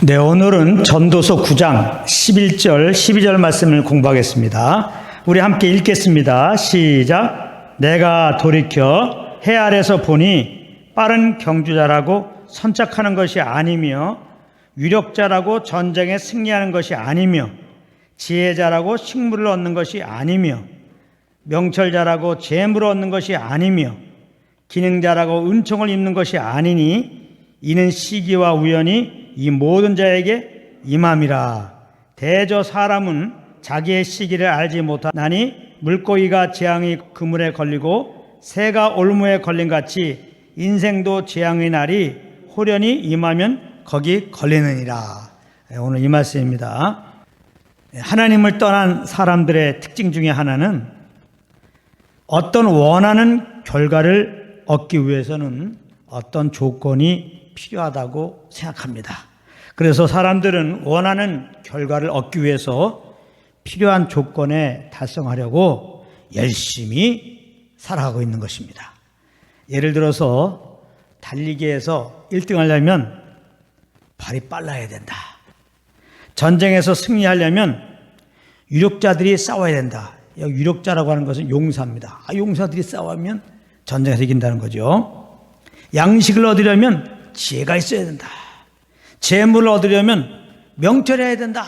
네, 오늘은 전도서 9장 11절, 12절 말씀을 공부하겠습니다. 우리 함께 읽겠습니다. 시작. 내가 돌이켜 해 아래서 보니 빠른 경주자라고 선착하는 것이 아니며 유력자라고 전쟁에 승리하는 것이 아니며 지혜자라고 식물을 얻는 것이 아니며 명철자라고 재물을 얻는 것이 아니며 기능자라고 은총을 입는 것이 아니니 이는 시기와 우연이 이 모든 자에게 임함이라. 대저 사람은 자기의 시기를 알지 못하나니 물고기가 재앙의 그물에 걸리고 새가 올무에 걸린 같이 인생도 재앙의 날이 호련히 임하면 거기 걸리느니라. 오늘 이 말씀입니다. 하나님을 떠난 사람들의 특징 중에 하나는 어떤 원하는 결과를 얻기 위해서는 어떤 조건이 필요하다고 생각합니다. 그래서 사람들은 원하는 결과를 얻기 위해서 필요한 조건에 달성하려고 열심히 살아가고 있는 것입니다. 예를 들어서 달리기에서 1등 하려면 발이 빨라야 된다. 전쟁에서 승리하려면 유력자들이 싸워야 된다. 유력자라고 하는 것은 용사입니다. 용사들이 싸우면 전쟁에서 이긴다는 거죠. 양식을 얻으려면 지혜가 있어야 된다. 재물을 얻으려면 명철해야 된다.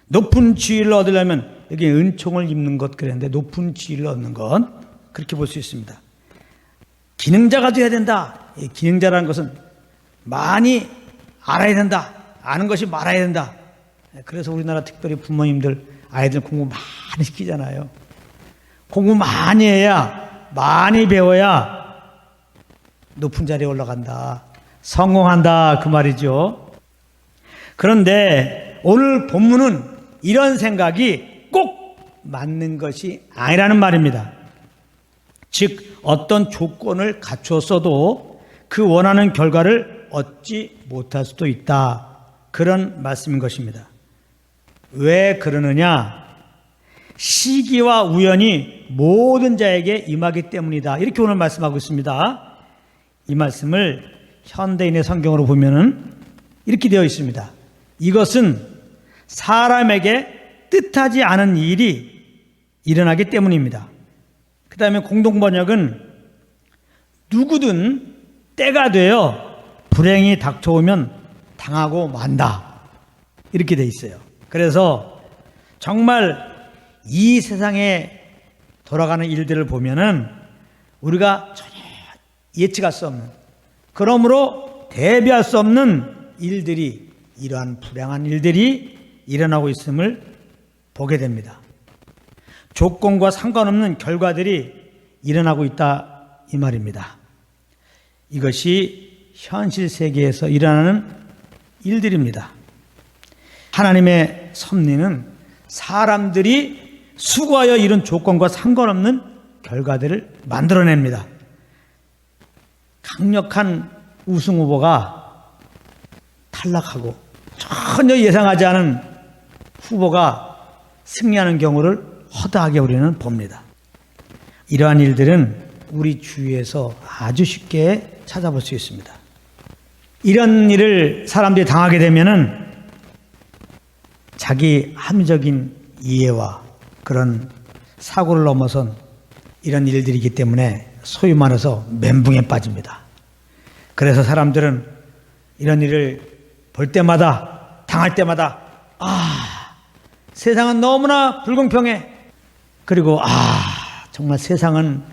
높은 지위를 얻으려면 여기 은총을 입는 것 그랬는데 높은 지위를 얻는 것 그렇게 볼 수 있습니다. 기능자가 되어야 된다. 기능자라는 것은 많이 알아야 된다. 아는 것이 많아야 된다. 그래서 우리나라 특별히 부모님들 아이들 공부 많이 시키잖아요. 공부 많이 해야 많이 배워야 높은 자리에 올라간다. 성공한다. 그 말이죠. 그런데 오늘 본문은 이런 생각이 꼭 맞는 것이 아니라는 말입니다. 즉 어떤 조건을 갖추었어도 그 원하는 결과를 얻지 못할 수도 있다. 그런 말씀인 것입니다. 왜 그러느냐? 시기와 우연이 모든 자에게 임하기 때문이다. 이렇게 오늘 말씀하고 있습니다. 이 말씀을 현대인의 성경으로 보면은 이렇게 되어 있습니다. 이것은 사람에게 뜻하지 않은 일이 일어나기 때문입니다. 그 다음에 공동번역은 누구든 때가 되어 불행이 닥쳐오면 당하고 만다. 이렇게 되어 있어요. 그래서 정말 이 세상에 돌아가는 일들을 보면은 우리가 전혀 예측할 수 없는, 그러므로 대비할 수 없는 일들이, 이러한 불행한 일들이 일어나고 있음을 보게 됩니다. 조건과 상관없는 결과들이 일어나고 있다 이 말입니다. 이것이 현실 세계에서 일어나는 일들입니다. 하나님의 섭리는 사람들이 수고하여 이룬 조건과 상관없는 결과들을 만들어냅니다. 강력한 우승 후보가 탈락하고 전혀 예상하지 않은 후보가 승리하는 경우를 허다하게 우리는 봅니다. 이러한 일들은 우리 주위에서 아주 쉽게 찾아볼 수 있습니다. 이런 일을 사람들이 당하게 되면은 자기 합리적인 이해와 그런 사고를 넘어선 이런 일들이기 때문에 소위 말해서 멘붕에 빠집니다. 그래서 사람들은 이런 일을 볼 때마다, 당할 때마다 세상은 너무나 불공평해. 그리고 정말 세상은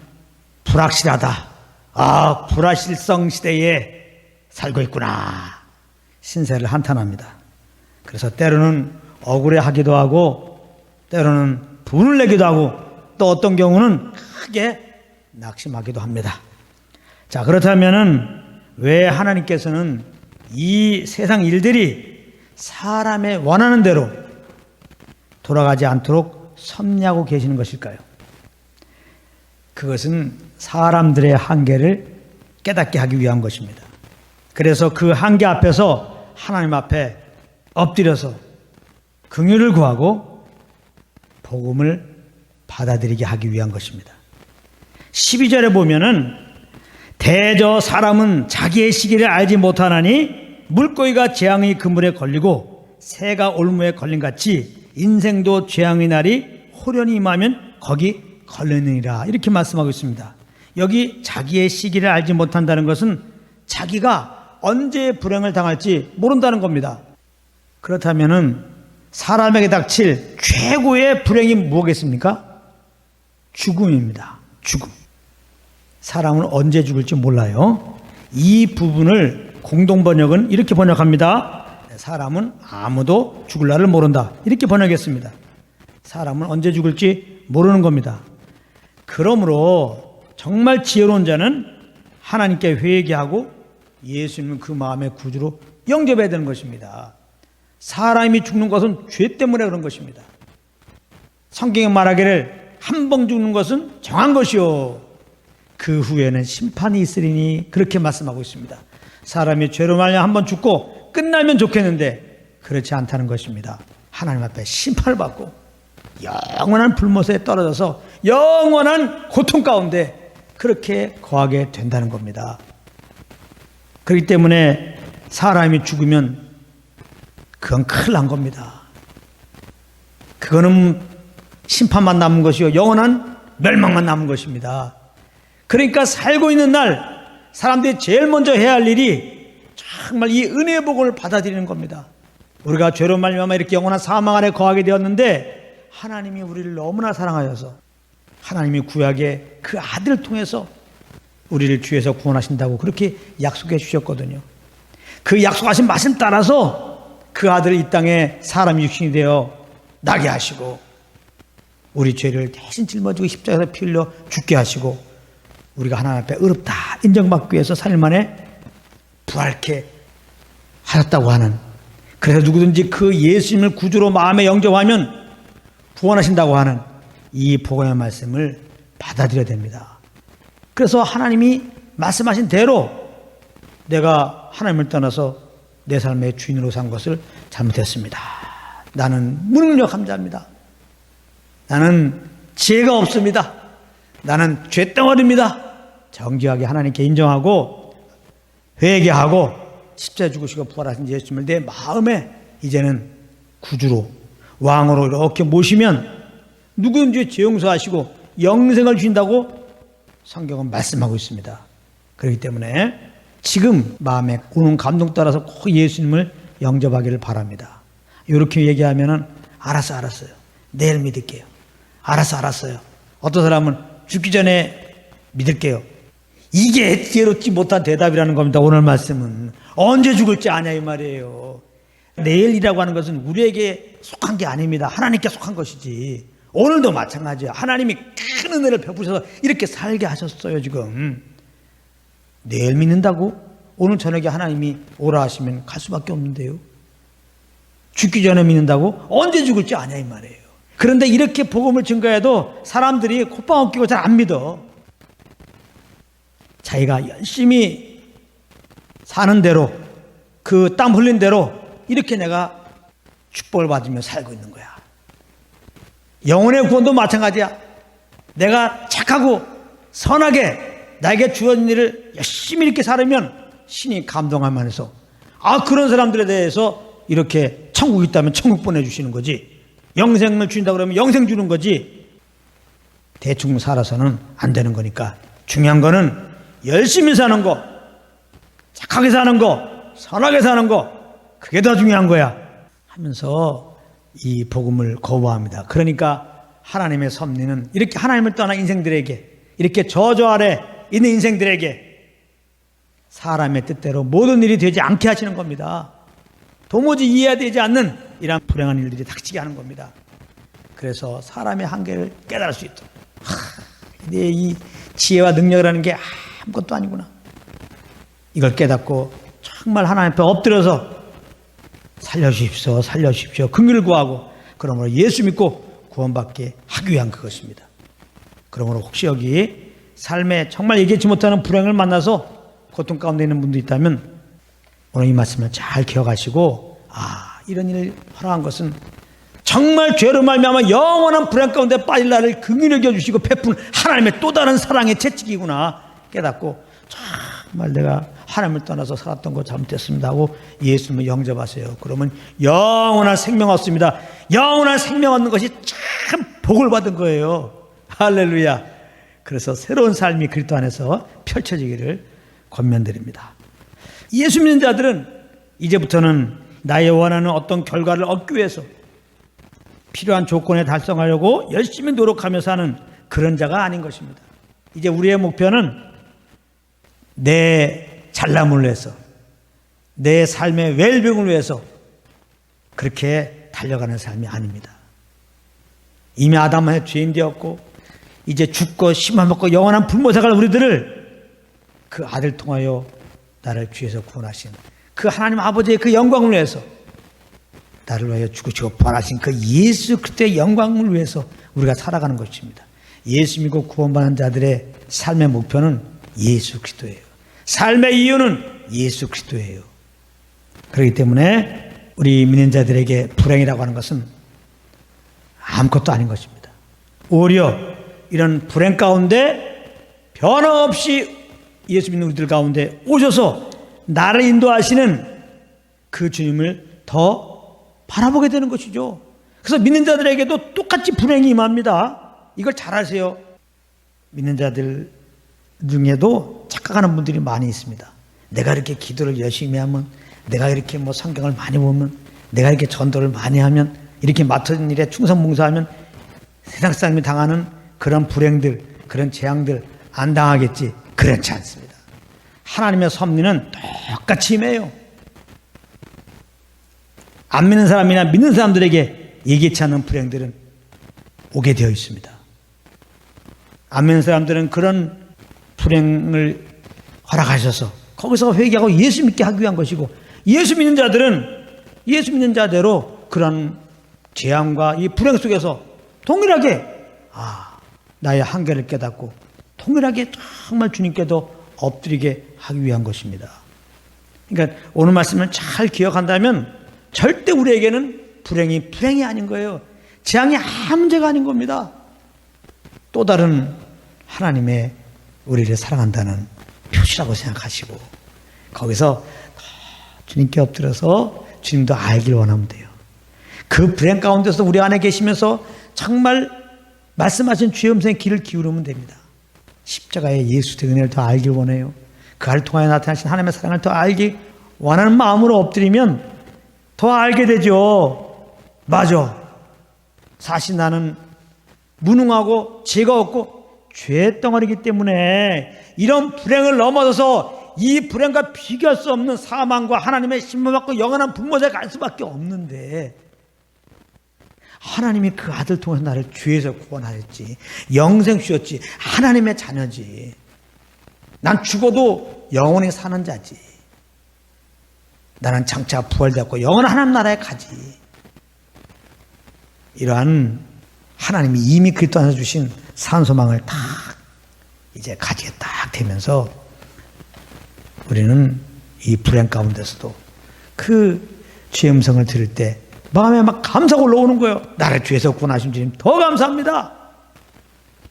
불확실하다. 불확실성 시대에 살고 있구나. 신세를 한탄합니다. 그래서 때로는 억울해하기도 하고 때로는 분을 내기도 하고 또 어떤 경우는 크게 낙심하기도 합니다. 자, 그렇다면은 왜 하나님께서는 이 세상 일들이 사람의 원하는 대로 돌아가지 않도록 섭리하고 계시는 것일까요? 그것은 사람들의 한계를 깨닫게 하기 위한 것입니다. 그래서 그 한계 앞에서 하나님 앞에 엎드려서 긍휼을 구하고 복음을 받아들이게 하기 위한 것입니다. 12절에 보면은 대저 사람은 자기의 시기를 알지 못하나니 물고기가 재앙의 그물에 걸리고 새가 올무에 걸린 같이 인생도 재앙의 날이 호련히 임하면 거기 걸리느니라. 이렇게 말씀하고 있습니다. 여기 자기의 시기를 알지 못한다는 것은 자기가 언제 불행을 당할지 모른다는 겁니다. 그렇다면 사람에게 닥칠 최고의 불행이 무엇이겠습니까? 죽음입니다. 죽음. 사람은 언제 죽을지 몰라요. 이 부분을 공동번역은 이렇게 번역합니다. 사람은 아무도 죽을 날을 모른다. 이렇게 번역했습니다. 사람은 언제 죽을지 모르는 겁니다. 그러므로 정말 지혜로운 자는 하나님께 회개하고 예수님은 그 마음의 구주로 영접해야 되는 것입니다. 사람이 죽는 것은 죄 때문에 그런 것입니다. 성경에 말하기를 한 번 죽는 것은 정한 것이요 그 후에는 심판이 있으리니 그렇게 말씀하고 있습니다. 사람이 죄로 말미암아 한 번 죽고 끝나면 좋겠는데 그렇지 않다는 것입니다. 하나님 앞에 심판을 받고 영원한 불못에 떨어져서 영원한 고통 가운데 그렇게 거하게 된다는 겁니다. 그렇기 때문에 사람이 죽으면 그건 큰일 난 겁니다. 그거는 심판만 남은 것이요 영원한 멸망만 남은 것입니다. 그러니까 살고 있는 날 사람들이 제일 먼저 해야 할 일이 정말 이 은혜의 복을 받아들이는 겁니다. 우리가 죄로 말미암아 이렇게 영원한 사망 아래 거하게 되었는데 하나님이 우리를 너무나 사랑하셔서 하나님이 구약에 그 아들을 통해서 우리를 죄에서 구원하신다고 그렇게 약속해 주셨거든요. 그 약속하신 말씀 따라서 그 아들을 이 땅에 사람 육신이 되어 나게 하시고 우리 죄를 대신 짊어지고 십자가에서 피 흘려 죽게 하시고 우리가 하나님 앞에 의롭다 인정받기 위해서 3일 만에 부활케 하셨다고 하는, 그래서 누구든지 그 예수님을 구주로 마음에 영접하면 구원하신다고 하는 이 복음의 말씀을 받아들여야 됩니다. 그래서 하나님이 말씀하신 대로 내가 하나님을 떠나서 내 삶의 주인으로 산 것을 잘못했습니다. 나는 무능력한 자입니다. 나는 지혜가 없습니다. 나는 죄덩어리입니다. 정직하게 하나님께 인정하고 회개하고 십자가에 죽으시고 부활하신 예수님을 내 마음에 이제는 구주로 왕으로 이렇게 모시면 누구든지 죄 용서하시고 영생을 주신다고 성경은 말씀하고 있습니다. 그렇기 때문에 지금 마음에 오는 감동 따라서 꼭 예수님을 영접하기를 바랍니다. 이렇게 얘기하면은 알았어요. 내일 믿을게요. 알았어요. 어떤 사람은 죽기 전에 믿을게요. 이게 지혜롭지 못한 대답이라는 겁니다. 오늘 말씀은 언제 죽을지 아냐 이 말이에요. 내일이라고 하는 것은 우리에게 속한 게 아닙니다. 하나님께 속한 것이지. 오늘도 마찬가지예요. 하나님이 큰 은혜를 베푸셔서 이렇게 살게 하셨어요. 지금 내일 믿는다고 오늘 저녁에 하나님이 오라 하시면 갈 수밖에 없는데요. 죽기 전에 믿는다고 언제 죽을지 아냐 이 말이에요. 그런데 이렇게 복음을 증거해도 사람들이 콧방울 끼고 잘 안 믿어. 자기가 열심히 사는 대로 그 땀 흘린 대로 이렇게 내가 축복을 받으며 살고 있는 거야. 영혼의 구원도 마찬가지야. 내가 착하고 선하게 나에게 주어진 일을 열심히 이렇게 살으면 신이 감동하면서 그런 사람들에 대해서 이렇게 천국이 있다면 천국 보내주시는 거지. 영생을 주신다고 그러면 영생 주는 거지. 대충 살아서는 안 되는 거니까 중요한 거는 열심히 사는 거, 착하게 사는 거, 선하게 사는 거, 그게 더 중요한 거야 하면서 이 복음을 거부합니다. 그러니까 하나님의 섭리는 이렇게 하나님을 떠난 인생들에게, 이렇게 저주 아래 있는 인생들에게 사람의 뜻대로 모든 일이 되지 않게 하시는 겁니다. 도무지 이해되지 않는 이런 불행한 일들이 닥치게 하는 겁니다. 그래서 사람의 한계를 깨달을 수 있도록 내 이 지혜와 능력이라는 게 아무것도 아니구나, 이걸 깨닫고 정말 하나님 앞에 엎드려서 살려주십시오 긍휼을 구하고 그러므로 예수 믿고 구원받게 하기 위한 그것입니다. 그러므로 혹시 여기 삶에 정말 얘기하지 못하는 불행을 만나서 고통 가운데 있는 분도 있다면 오늘 이 말씀을 잘 기억하시고 이런 일을 허락한 것은 정말 죄로 말미암아 영원한 불행 가운데 빠질 나를 긍휼히 여겨주시고 베푼 하나님의 또 다른 사랑의 채찍이구나 깨닫고 정말 내가 하나님을 떠나서 살았던 거 잘못됐습니다 하고 예수님을 영접하세요. 그러면 영원한 생명 얻습니다. 영원한 생명 얻는 것이 참 복을 받은 거예요. 할렐루야. 그래서 새로운 삶이 그리스도 안에서 펼쳐지기를 권면드립니다. 예수 믿는 자들은 이제부터는 나의 원하는 어떤 결과를 얻기 위해서 필요한 조건에 달성하려고 열심히 노력하며 사는 그런 자가 아닌 것입니다. 이제 우리의 목표는 내 잘남을 위해서, 내 삶의 웰빙을 위해서 그렇게 달려가는 삶이 아닙니다. 이미 아담의 죄인 되었고 이제 죽고 심판 받고 영원한 불못에 갈 우리들을 그 아들 통하여 나를 죄에서 구원하신 그 하나님 아버지의 그 영광을 위해서, 나를 위하여 죽으시고 부활하신 그 예수 그리스도의 영광을 위해서 우리가 살아가는 것입니다. 예수 믿고 구원받는 자들의 삶의 목표는 예수 그리스도예요. 삶의 이유는 예수 그리스도예요. 그렇기 때문에 우리 믿는 자들에게 불행이라고 하는 것은 아무것도 아닌 것입니다. 오히려 이런 불행 가운데 변함없이 예수 믿는 우리들 가운데 오셔서 나를 인도하시는 그 주님을 더 바라보게 되는 것이죠. 그래서 믿는 자들에게도 똑같이 불행이 임합니다. 이걸 잘 아세요. 믿는 자들 중에도 착각하는 분들이 많이 있습니다. 내가 이렇게 기도를 열심히 하면, 내가 이렇게 성경을 많이 보면, 내가 이렇게 전도를 많이 하면, 이렇게 맡은 일에 충성봉사하면 세상 사람이 당하는 그런 불행들, 그런 재앙들 안 당하겠지. 그렇지 않습니다. 하나님의 섭리는 똑같이 임해요. 안 믿는 사람이나 믿는 사람들에게 예기치 않은 불행들은 오게 되어 있습니다. 안 믿는 사람들은 그런 불행을 허락하셔서 거기서 회개하고 예수 믿게 하기 위한 것이고, 예수 믿는 자들은 예수 믿는 자대로 그런 재앙과 이 불행 속에서 동일하게 나의 한계를 깨닫고 동일하게 정말 주님께도 엎드리게 하기 위한 것입니다. 그러니까 오늘 말씀을 잘 기억한다면 절대 우리에게는 불행이 아닌 거예요. 재앙이 아무 문제가 아닌 겁니다. 또 다른 하나님의 우리를 사랑한다는 표시라고 생각하시고 거기서 주님께 엎드려서 주님도 알길 원하면 돼요. 그 불행 가운데서 우리 안에 계시면서 정말 말씀하신 주의 음성에 귀를 기울이면 됩니다. 십자가의 예수의 은혜를 더 알길 원해요. 그를 통하여 나타나신 하나님의 사랑을 더 알기 원하는 마음으로 엎드리면 더 알게 되죠. 맞아. 사실 나는 무능하고 죄가 없고 죄 덩어리이기 때문에 이런 불행을 넘어서서 이 불행과 비교할 수 없는 사망과 하나님의 신문받고 영원한 분모자에 갈 수밖에 없는데, 하나님이 그 아들 통해서 나를 죄에서 구원하였지, 영생 주셨지, 하나님의 자녀지, 난 죽어도 영원히 사는 자지, 나는 장차 부활되었고 영원한 하나님 나라에 가지. 이러한 하나님이 이미 그리스도 안에서 주신 산소망을 딱 이제 가지게 딱 되면서 우리는 이 불행 가운데서도 그 주의 음성을 들을 때 마음에 막 감사가 올라오는 거예요. 나를 주에서 구원하신 주님 더 감사합니다.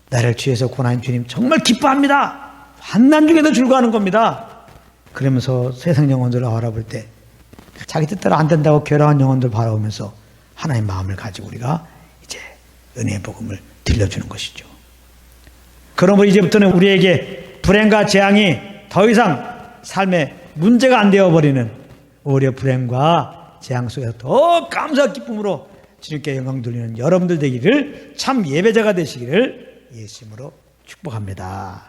나를 주에서 구원하신 주님 정말 기뻐합니다. 환난 중에도 즐거워하는 겁니다. 그러면서 세상 영혼들을 바라볼 때 자기 뜻대로 안 된다고 괴로운 영혼들 바라보면서 하나님의 마음을 가지고 우리가 이제 은혜의 복음을 들려주는 것이죠. 그러므로 이제부터는 우리에게 불행과 재앙이 더 이상 삶의 문제가 안 되어버리는, 오히려 불행과 재앙 속에서 더 감사와 기쁨으로 주님께 영광 돌리는 여러분들 되기를, 참 예배자가 되시기를 예수 이름으로 축복합니다.